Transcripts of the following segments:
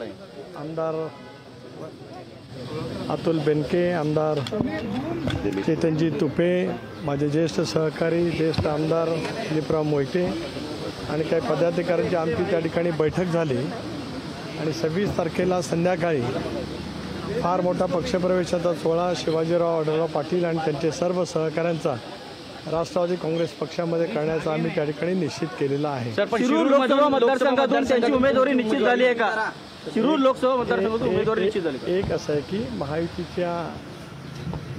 आहे? आमदार अतुल बेनके, आमदार चेतनजी तुपे, माझे ज्येष्ठ सहकारी ज्येष्ठ आमदार दिलीपराव मोहिते आणि काही पदाधिकाऱ्यांची आमची त्या ठिकाणी बैठक झाली आणि 26 तारखेला संध्याकाळी फार मोठा पक्षप्रवेशाचा सोहळा शिवाजीराव आढळराव पाटील आणि त्यांचे सर्व सहकाऱ्यांचा राष्ट्रवादी काँग्रेस पक्षामध्ये करण्याचा आम्ही त्या ठिकाणी निश्चित केलेला आहे. शिरूर लोकसभा मतदारसंघातून त्यांची उमेदवारी निश्चित झाली आहे का? शिरूर लोकसभा मतदारसंघातून उमेदवारी निश्चित झाली. एक असं आहे की महायुतीच्या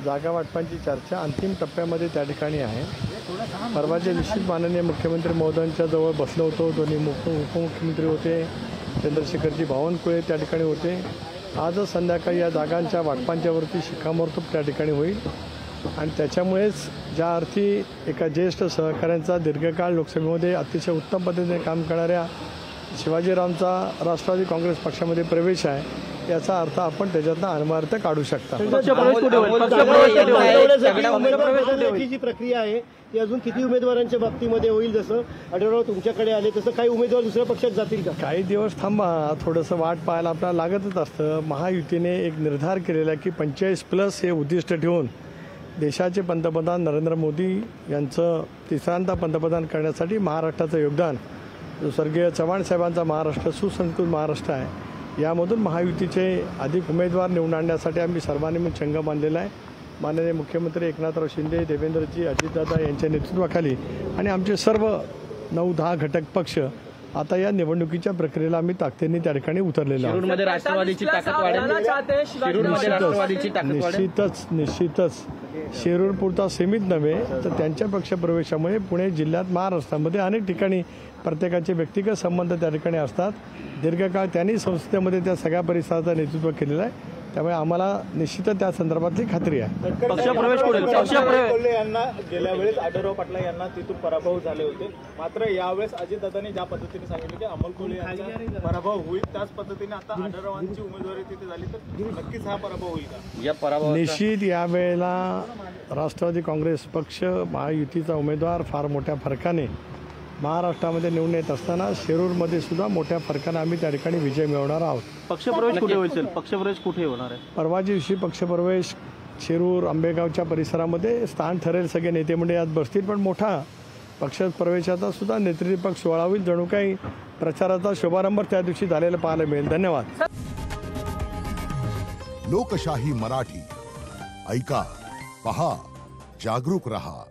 जागा वाटपांची चर्चा अंतिम टप्प्यामध्ये त्या ठिकाणी आहे. परवाच्या दिवशी माननीय मुख्यमंत्री महोदयांच्या जवळ बसलो होतो. दोन्ही उपमुख्यमंत्री होते, चंद्रशेखरजी बावनकुळे त्या ठिकाणी होते. आजच संध्याकाळी या जागांच्या वाटपांच्यावरती शिक्कामोर्तब त्या ठिकाणी होईल आणि त्याच्यामुळेच ज्या अर्थी एका ज्येष्ठ सहकाऱ्यांचा दीर्घकाळ लोकसभेमध्ये अतिशय उत्तम पद्धतीने काम करणाऱ्या शिवाजीरावांचा राष्ट्रवादी काँग्रेस पक्षामध्ये प्रवेश आहे याचा अर्थ आपण त्याच्यातनं अन्वयार्थ काढू शकता. जी प्रक्रिया आहे ती अजून किती उमेदवारांच्या बाबतीमध्ये होईल? जसं आढळराव तुमच्याकडे आले तसं काही उमेदवार दुसऱ्या पक्षात जातील का? काही दिवस थांबा, थोडंसं वाट पाहायला आपल्याला लागतच असतं. महायुतीने एक निर्धार केलेला की 45+ हे उद्दिष्ट ठेवून देशाचे पंतप्रधान नरेंद्र मोदी यांचं तिसऱ्यांदा पंतप्रधान करण्यासाठी महाराष्ट्राचं योगदान, जो स्वर्गीय चव्हाण साहेबांचा महाराष्ट्र सुसंस्कृत महाराष्ट्र आहे, यामधून महायुतीचे अधिक उमेदवार निवडून आणण्यासाठी आम्ही सर्वांनी मग चंग बांधलेला आहे. माननीय मुख्यमंत्री एकनाथराव शिंदे, देवेंद्रजी, अजितदादा यांच्या नेतृत्वाखाली आणि आमचे सर्व 9-10 घटक पक्ष आता या निवडणुकीच्या प्रक्रियेला आम्ही ताकदीने त्या ठिकाणी उतरलेलो आहोत. शिरूरमध्ये राष्ट्रवादीची ताकद वाढेल. निश्चितच शिरूर पुरता सीमित नव्हे तर त्यांच्या पक्षप्रवेशामुळे पुणे जिल्ह्यात महाराष्ट्रामध्ये अनेक ठिकाणी प्रत्येकाचे व्यक्तिगत संबंध त्या ठिकाणी असतात. दीर्घकाळ त्यांनी संसदेमध्ये त्या सगळ्या परिसराचं नेतृत्व केलेलं आहे. त्यामुळे आम्हाला निश्चितच त्या संदर्भातली खात्री आहे. पक्षप्रवेश यांना गेल्या वेळेस आढळराव पाटील यांना तिथून पराभव झाले होते, मात्र यावेळेस अजितदादांनी ज्या पद्धतीने सांगितलं की अमोल कोल्हे यांचा पराभव होईल, त्याच पद्धतीने आता आढळरावांची उमेदवारी तिथे झाली तर नक्कीच हा पराभव होईल का? या पराभव निश्चित यावेळेला राष्ट्रवादी काँग्रेस पक्ष महायुतीचा उमेदवार फार मोठ्या फरकाने महाराष्ट्रामध्ये निवडून येत असताना शिरूरमध्ये सुद्धा मोठ्या फरकाने आम्ही त्या ठिकाणी विजय मिळवणार आहोत. पक्षप्रवेश कुठे होईल? पक्षप्रवेश कुठे होणार आहे? परवाच्या दिवशी पक्षप्रवेश शिरूर आंबेगावच्या परिसरामध्ये स्थान ठरेल. सगळे नेते मंडळी यात बसतील, पण मोठा पक्षप्रवेशाचा सुद्धा नेतृत्वपक्ष सोहळा होईल. जणू काही प्रचाराचा शुभारंभ त्या दिवशी झालेला पाहायला मिळेल. धन्यवाद. लोकशाही मराठी ऐका, पहा, जागरूक रहा.